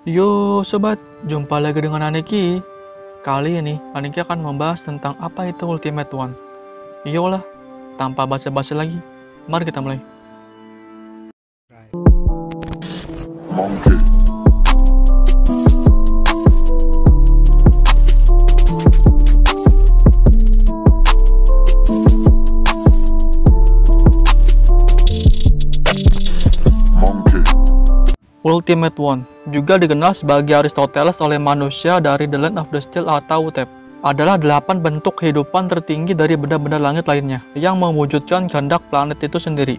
Yo sobat, jumpa lagi dengan Aneki. Kali ini Aneki akan membahas tentang apa itu Ultimate One. Yolah, tanpa basa-basi lagi, mari kita mulai. Monkey. Ultimate One, juga dikenal sebagai Aristoteles oleh manusia dari The Land of the Steel atau UTEP, adalah 8 bentuk kehidupan tertinggi dari benda-benda langit lainnya yang mewujudkan kehendak planet itu sendiri.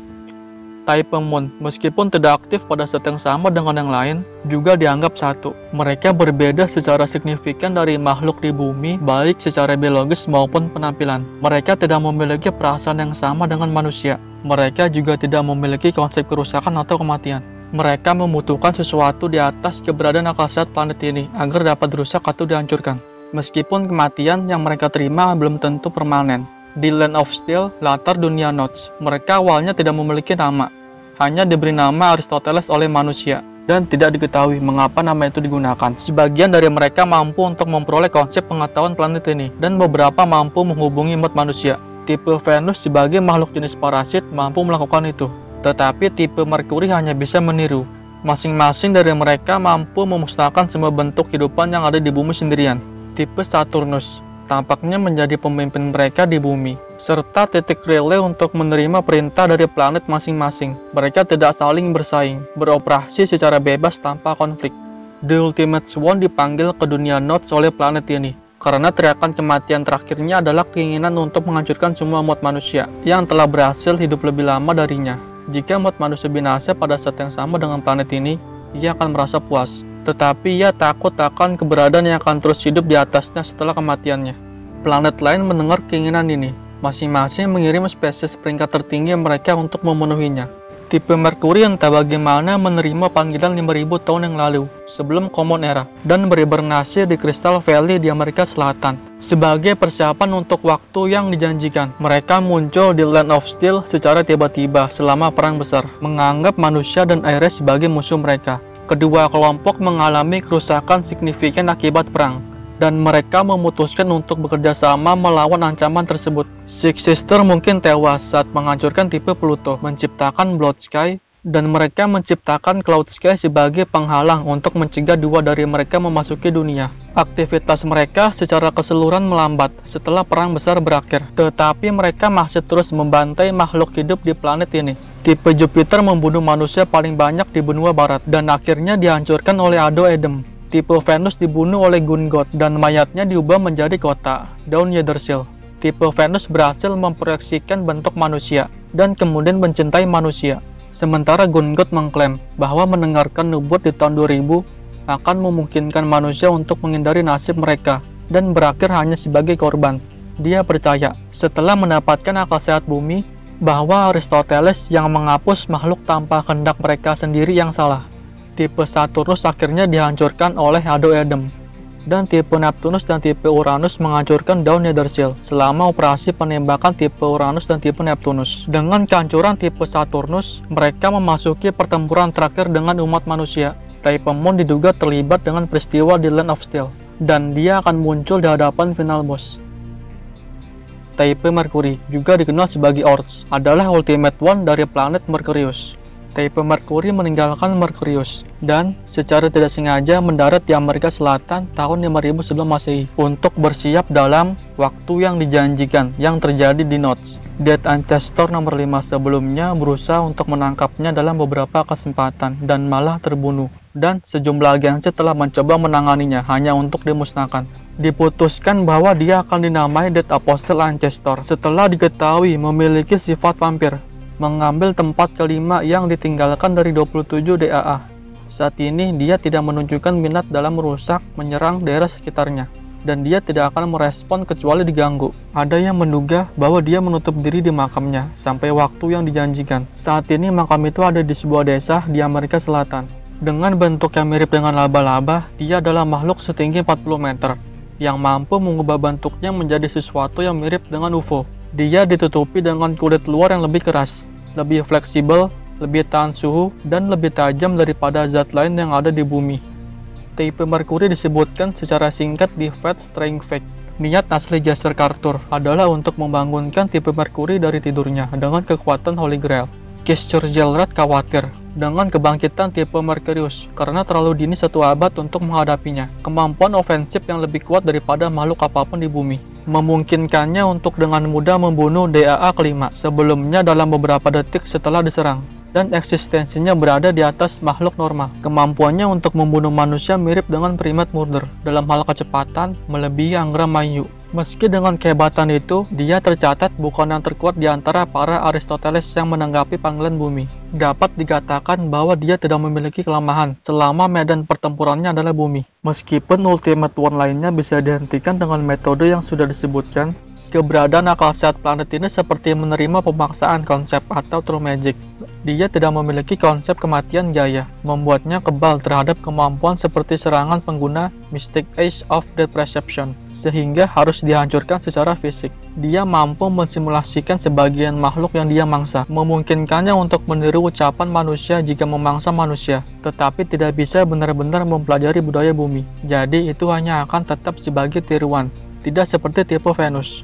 Type Moon, meskipun tidak aktif pada saat yang sama dengan yang lain, juga dianggap satu. Mereka berbeda secara signifikan dari makhluk di bumi, baik secara biologis maupun penampilan. Mereka tidak memiliki perasaan yang sama dengan manusia. Mereka juga tidak memiliki konsep kerusakan atau kematian. Mereka membutuhkan sesuatu di atas keberadaan akal sehat planet ini agar dapat dirusak atau dihancurkan. Meskipun kematian yang mereka terima belum tentu permanen. Di Land of Steel, latar dunia Nodes, mereka awalnya tidak memiliki nama. Hanya diberi nama Aristoteles oleh manusia, dan tidak diketahui mengapa nama itu digunakan. Sebagian dari mereka mampu untuk memperoleh konsep pengetahuan planet ini, dan beberapa mampu menghubungi mood manusia. Tipe Venus sebagai makhluk jenis parasit mampu melakukan itu. Tetapi tipe Merkuri hanya bisa meniru. Masing-masing dari mereka mampu memusnahkan semua bentuk kehidupan yang ada di bumi sendirian. Tipe Saturnus tampaknya menjadi pemimpin mereka di bumi, serta titik relay untuk menerima perintah dari planet masing-masing. Mereka tidak saling bersaing, beroperasi secara bebas tanpa konflik. The Ultimate Swan dipanggil ke dunia Nodes oleh planet ini, karena teriakan kematian terakhirnya adalah keinginan untuk menghancurkan semua mod manusia yang telah berhasil hidup lebih lama darinya. Jika mod manusia binasa pada saat yang sama dengan planet ini, ia akan merasa puas. Tetapi ia takut akan keberadaan yang akan terus hidup di atasnya setelah kematiannya. Planet lain mendengar keinginan ini. Masing-masing mengirim spesies peringkat tertinggi mereka untuk memenuhinya. Tipe Merkuri entah bagaimana menerima panggilan 5000 tahun yang lalu, sebelum Common Era, dan berhibernasi di Crystal Valley di Amerika Selatan. Sebagai persiapan untuk waktu yang dijanjikan, mereka muncul di Land of Steel secara tiba-tiba selama Perang Besar, menganggap manusia dan Ares sebagai musuh mereka. Kedua kelompok mengalami kerusakan signifikan akibat perang, dan mereka memutuskan untuk bekerja sama melawan ancaman tersebut. Six Sister mungkin tewas saat menghancurkan tipe Pluto, menciptakan Blood Sky, dan mereka menciptakan Cloud Sky sebagai penghalang untuk mencegah dua dari mereka memasuki dunia. Aktivitas mereka secara keseluruhan melambat setelah Perang Besar berakhir, tetapi mereka masih terus membantai makhluk hidup di planet ini. Tipe Jupiter membunuh manusia paling banyak di benua barat, dan akhirnya dihancurkan oleh Ado Edem. Tipe Venus dibunuh oleh Gungot, dan mayatnya diubah menjadi kota, Dawn Yggdrasil. Tipe Venus berhasil memproyeksikan bentuk manusia, dan kemudian mencintai manusia. Sementara Gungot mengklaim bahwa mendengarkan nubuat di tahun 2000 akan memungkinkan manusia untuk menghindari nasib mereka, dan berakhir hanya sebagai korban. Dia percaya, setelah mendapatkan akal sehat bumi, bahwa Aristoteles yang menghapus makhluk tanpa kehendak mereka sendiri yang salah. Tipe Saturnus akhirnya dihancurkan oleh Ado Edem, dan tipe Neptunus dan tipe Uranus menghancurkan Dawn Yggdrasil selama operasi penembakan tipe Uranus dan tipe Neptunus. Dengan kehancuran tipe Saturnus, mereka memasuki pertempuran terakhir dengan umat manusia. Type Moon diduga terlibat dengan peristiwa di Land of Steel, dan dia akan muncul di hadapan final boss. Type Mercury, juga dikenal sebagai Oerth, adalah Ultimate One dari planet Mercurius. Type Mercury meninggalkan Mercurius dan secara tidak sengaja mendarat di Amerika Selatan tahun 5000 sebelum Masehi untuk bersiap dalam waktu yang dijanjikan yang terjadi di Nodes. Death Ancestor nomor 5 sebelumnya berusaha untuk menangkapnya dalam beberapa kesempatan dan malah terbunuh, dan sejumlah agensi telah mencoba menanganinya hanya untuk dimusnahkan. Diputuskan bahwa dia akan dinamai Death Apostle Ancestor setelah diketahui memiliki sifat vampir, mengambil tempat kelima yang ditinggalkan dari 27 DAA. Saat ini dia tidak menunjukkan minat dalam merusak menyerang daerah sekitarnya, dan dia tidak akan merespon kecuali diganggu. Ada yang menduga bahwa dia menutup diri di makamnya sampai waktu yang dijanjikan. Saat ini makam itu ada di sebuah desa di Amerika Selatan. Dengan bentuk yang mirip dengan laba-laba, dia adalah makhluk setinggi 40 meter yang mampu mengubah bentuknya menjadi sesuatu yang mirip dengan UFO. Dia ditutupi dengan kulit luar yang lebih keras, lebih fleksibel, lebih tahan suhu, dan lebih tajam daripada zat lain yang ada di bumi. Tipe Merkuri disebutkan secara singkat di Fate Strength Fake. Niat asli Jaster Carter adalah untuk membangunkan tipe Merkuri dari tidurnya dengan kekuatan Holy Grail. Gesture Jelrad khawatir dengan kebangkitan tipe Mercurius karena terlalu dini 1 abad untuk menghadapinya. Kemampuan ofensif yang lebih kuat daripada makhluk apapun di bumi memungkinkannya untuk dengan mudah membunuh DAA kelima sebelumnya dalam beberapa detik setelah diserang, dan eksistensinya berada di atas makhluk normal. Kemampuannya untuk membunuh manusia mirip dengan Primate Murder dalam hal kecepatan, melebihi Angra Mainyu. Meski dengan kehebatan itu, dia tercatat bukan yang terkuat di antara para Aristoteles yang menanggapi panggilan bumi. Dapat dikatakan bahwa dia tidak memiliki kelemahan selama medan pertempurannya adalah bumi. Meskipun Ultimate One lainnya bisa dihentikan dengan metode yang sudah disebutkan, keberadaan akal sehat planet ini seperti menerima pemaksaan konsep atau true magic. Dia tidak memiliki konsep kematian gaya, membuatnya kebal terhadap kemampuan seperti serangan pengguna Mystic Age of the Perception, sehingga harus dihancurkan secara fisik. Dia mampu mensimulasikan sebagian makhluk yang dia mangsa, memungkinkannya untuk meniru ucapan manusia jika memangsa manusia, tetapi tidak bisa benar-benar mempelajari budaya bumi. Jadi itu hanya akan tetap sebagai tiruan, tidak seperti tipe Venus.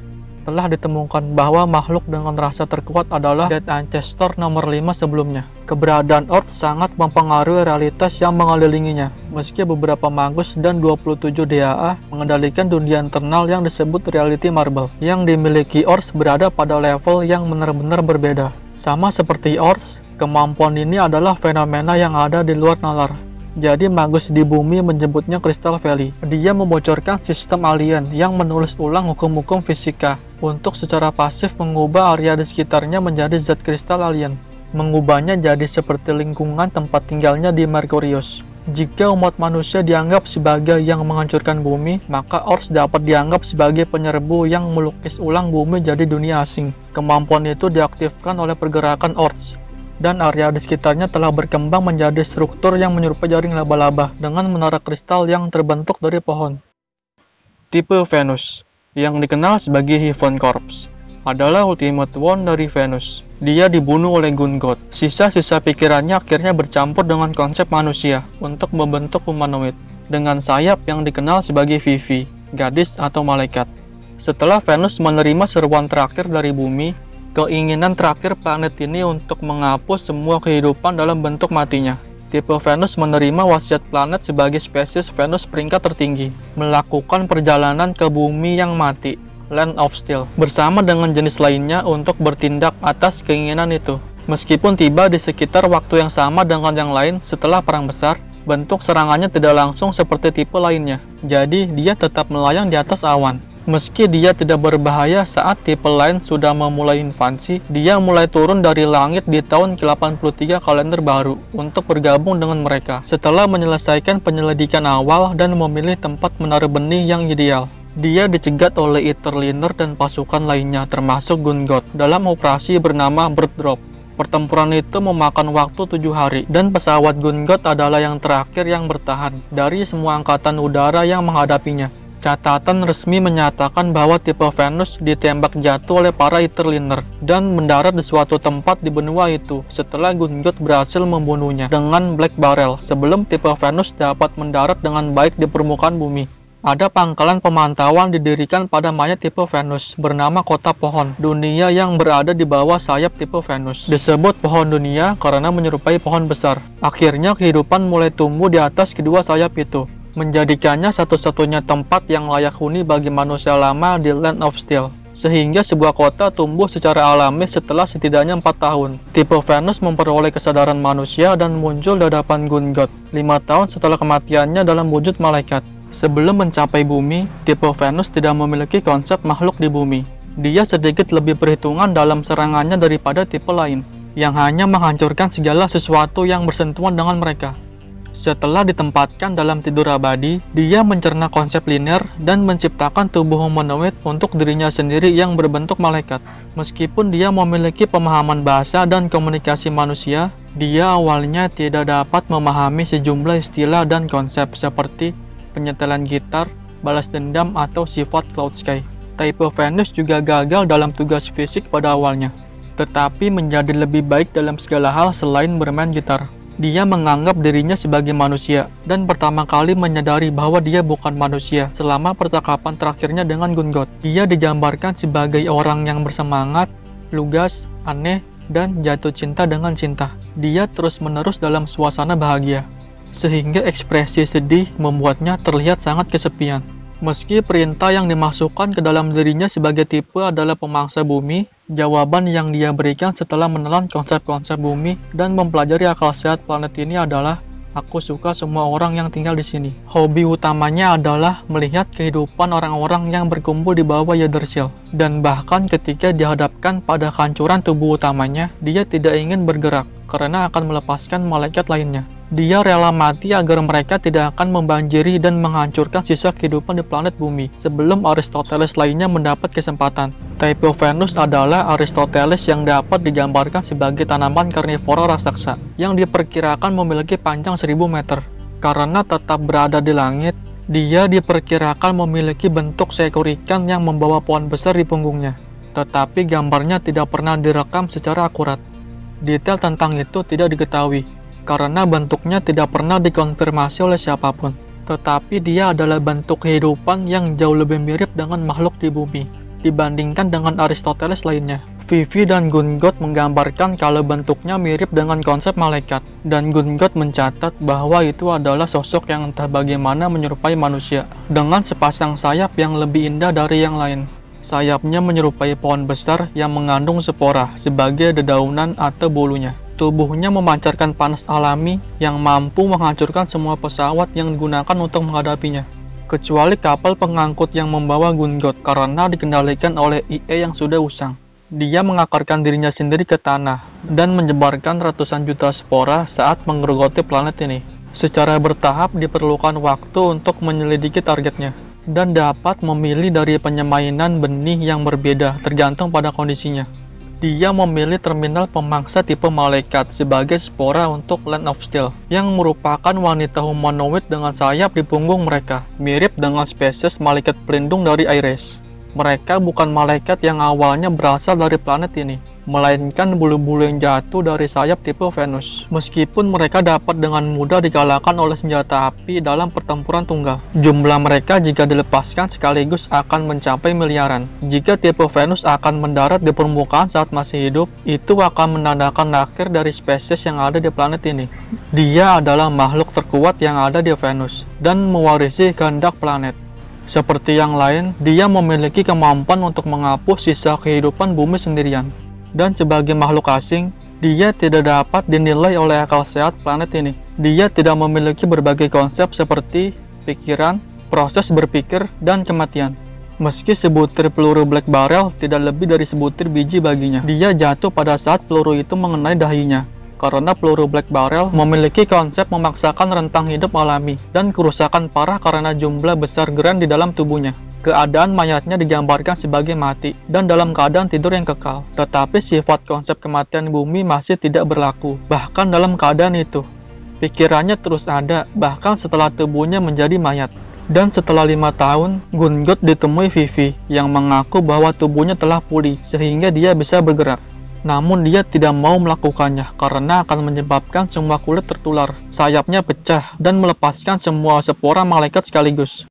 Telah ditemukan bahwa makhluk dengan rasa terkuat adalah Dead Ancestor nomor 5 sebelumnya. Keberadaan Earth sangat mempengaruhi realitas yang mengelilinginya, meski beberapa Magus dan 27 DAA mengendalikan dunia internal yang disebut Reality Marble. Yang dimiliki Earth berada pada level yang benar-benar berbeda. Sama seperti Earth, kemampuan ini adalah fenomena yang ada di luar nalar. Jadi Magus di bumi menyebutnya Crystal Valley. Dia membocorkan sistem alien yang menulis ulang hukum-hukum fisika untuk secara pasif mengubah area di sekitarnya menjadi zat kristal alien, mengubahnya jadi seperti lingkungan tempat tinggalnya di Mercurius. Jika umat manusia dianggap sebagai yang menghancurkan bumi, maka Ors dapat dianggap sebagai penyerbu yang melukis ulang bumi jadi dunia asing. Kemampuan itu diaktifkan oleh pergerakan Ors, dan area di sekitarnya telah berkembang menjadi struktur yang menyerupai jaring laba-laba dengan menara kristal yang terbentuk dari pohon. Tipe Venus, yang dikenal sebagai Heaven Corps, adalah Ultimate One dari Venus. Dia dibunuh oleh Gungot. Sisa-sisa pikirannya akhirnya bercampur dengan konsep manusia untuk membentuk humanoid, dengan sayap yang dikenal sebagai Vivi, gadis atau malaikat. Setelah Venus menerima seruan terakhir dari bumi, keinginan terakhir planet ini untuk menghapus semua kehidupan dalam bentuk matinya. Tipe Venus menerima wasiat planet sebagai spesies Venus peringkat tertinggi, melakukan perjalanan ke bumi yang mati, Land of Steel, bersama dengan jenis lainnya untuk bertindak atas keinginan itu. Meskipun tiba di sekitar waktu yang sama dengan yang lain setelah perang besar, bentuk serangannya tidak langsung seperti tipe lainnya. Jadi dia tetap melayang di atas awan. Meski dia tidak berbahaya saat tipe lain sudah memulai invasi, dia mulai turun dari langit di tahun ke-83 kalender baru untuk bergabung dengan mereka setelah menyelesaikan penyelidikan awal dan memilih tempat menaruh benih yang ideal. Dia dicegat oleh Etherliner dan pasukan lainnya termasuk Gungot dalam operasi bernama Bird Drop. Pertempuran itu memakan waktu 7 hari, dan pesawat Gungot adalah yang terakhir yang bertahan dari semua angkatan udara yang menghadapinya. Catatan resmi menyatakan bahwa tipe Venus ditembak jatuh oleh para Etherliner dan mendarat di suatu tempat di benua itu setelah Gungot berhasil membunuhnya dengan Black Barrel sebelum tipe Venus dapat mendarat dengan baik di permukaan bumi. Ada pangkalan pemantauan didirikan pada mayat tipe Venus bernama Kota Pohon Dunia yang berada di bawah sayap tipe Venus. Disebut Pohon Dunia karena menyerupai pohon besar. Akhirnya kehidupan mulai tumbuh di atas kedua sayap itu, menjadikannya satu-satunya tempat yang layak huni bagi manusia lama di Land of Steel, sehingga sebuah kota tumbuh secara alami setelah setidaknya 4 tahun. Tipe Venus memperoleh kesadaran manusia dan muncul di hadapan Gungot 5 tahun setelah kematiannya dalam wujud malaikat. Sebelum mencapai bumi, tipe Venus tidak memiliki konsep makhluk di bumi. Dia sedikit lebih perhitungan dalam serangannya daripada tipe lain, yang hanya menghancurkan segala sesuatu yang bersentuhan dengan mereka. Setelah ditempatkan dalam tidur abadi, dia mencerna konsep linear dan menciptakan tubuh humanoid untuk dirinya sendiri yang berbentuk malaikat. Meskipun dia memiliki pemahaman bahasa dan komunikasi manusia, dia awalnya tidak dapat memahami sejumlah istilah dan konsep seperti penyetelan gitar, balas dendam, atau sifat Cloud Sky. Tipe Venus juga gagal dalam tugas fisik pada awalnya, tetapi menjadi lebih baik dalam segala hal selain bermain gitar. Dia menganggap dirinya sebagai manusia, dan pertama kali menyadari bahwa dia bukan manusia selama percakapan terakhirnya dengan Gungot. Dia digambarkan sebagai orang yang bersemangat, lugas, aneh, dan jatuh cinta dengan cinta. Dia terus-menerus dalam suasana bahagia, sehingga ekspresi sedih membuatnya terlihat sangat kesepian. Meski perintah yang dimasukkan ke dalam dirinya sebagai tipe adalah pemangsa bumi, jawaban yang dia berikan setelah menelan konsep-konsep bumi dan mempelajari akal sehat planet ini adalah, "Aku suka semua orang yang tinggal di sini." Hobi utamanya adalah melihat kehidupan orang-orang yang berkumpul di bawah Yggdrasil. Dan bahkan ketika dihadapkan pada kehancuran tubuh utamanya, dia tidak ingin bergerak karena akan melepaskan malaikat lainnya. Dia rela mati agar mereka tidak akan membanjiri dan menghancurkan sisa kehidupan di planet bumi sebelum Aristoteles lainnya mendapat kesempatan. Type Venus adalah Aristoteles yang dapat digambarkan sebagai tanaman karnivora raksasa yang diperkirakan memiliki panjang 1000 meter. Karena tetap berada di langit, dia diperkirakan memiliki bentuk seekor ikan yang membawa pohon besar di punggungnya. Tetapi gambarnya tidak pernah direkam secara akurat. Detail tentang itu tidak diketahui karena bentuknya tidak pernah dikonfirmasi oleh siapapun. Tetapi dia adalah bentuk kehidupan yang jauh lebih mirip dengan makhluk di bumi dibandingkan dengan Aristoteles lainnya. Vivi dan Gungot menggambarkan kalau bentuknya mirip dengan konsep malaikat, dan Gungot mencatat bahwa itu adalah sosok yang entah bagaimana menyerupai manusia, dengan sepasang sayap yang lebih indah dari yang lain. Sayapnya menyerupai pohon besar yang mengandung spora sebagai dedaunan atau bulunya. Tubuhnya memancarkan panas alami yang mampu menghancurkan semua pesawat yang digunakan untuk menghadapinya, kecuali kapal pengangkut yang membawa Gungot karena dikendalikan oleh IE yang sudah usang. Dia mengakarkan dirinya sendiri ke tanah dan menyebarkan ratusan juta spora saat menggerogoti planet ini. Secara bertahap diperlukan waktu untuk menyelidiki targetnya dan dapat memilih dari penyemainan benih yang berbeda tergantung pada kondisinya. Dia memilih terminal pemangsa tipe malaikat sebagai spora untuk Land of Steel, yang merupakan wanita humanoid dengan sayap di punggung mereka, mirip dengan spesies malaikat pelindung dari Ares. Mereka bukan malaikat yang awalnya berasal dari planet ini, melainkan bulu-bulu yang jatuh dari sayap tipe Venus. Meskipun mereka dapat dengan mudah dikalahkan oleh senjata api dalam pertempuran tunggal, jumlah mereka jika dilepaskan sekaligus akan mencapai miliaran. Jika tipe Venus akan mendarat di permukaan saat masih hidup, itu akan menandakan akhir dari spesies yang ada di planet ini. Dia adalah makhluk terkuat yang ada di Venus dan mewarisi kehendak planet. Seperti yang lain, dia memiliki kemampuan untuk menghapus sisa kehidupan bumi sendirian. Dan sebagai makhluk asing, dia tidak dapat dinilai oleh akal sehat planet ini. Dia tidak memiliki berbagai konsep seperti pikiran, proses berpikir, dan kematian. Meski sebutir peluru Black Barrel tidak lebih dari sebutir biji baginya, dia jatuh pada saat peluru itu mengenai dahinya. Karena peluru Black Barrel memiliki konsep memaksakan rentang hidup alami dan kerusakan parah karena jumlah besar geran di dalam tubuhnya. Keadaan mayatnya digambarkan sebagai mati dan dalam keadaan tidur yang kekal. Tetapi sifat konsep kematian bumi masih tidak berlaku. Bahkan dalam keadaan itu, pikirannya terus ada, bahkan setelah tubuhnya menjadi mayat. Dan setelah 5 tahun, Gungot ditemui Vivi yang mengaku bahwa tubuhnya telah pulih sehingga dia bisa bergerak. Namun dia tidak mau melakukannya karena akan menyebabkan semua kulit tertular, sayapnya pecah, dan melepaskan semua spora malaikat sekaligus.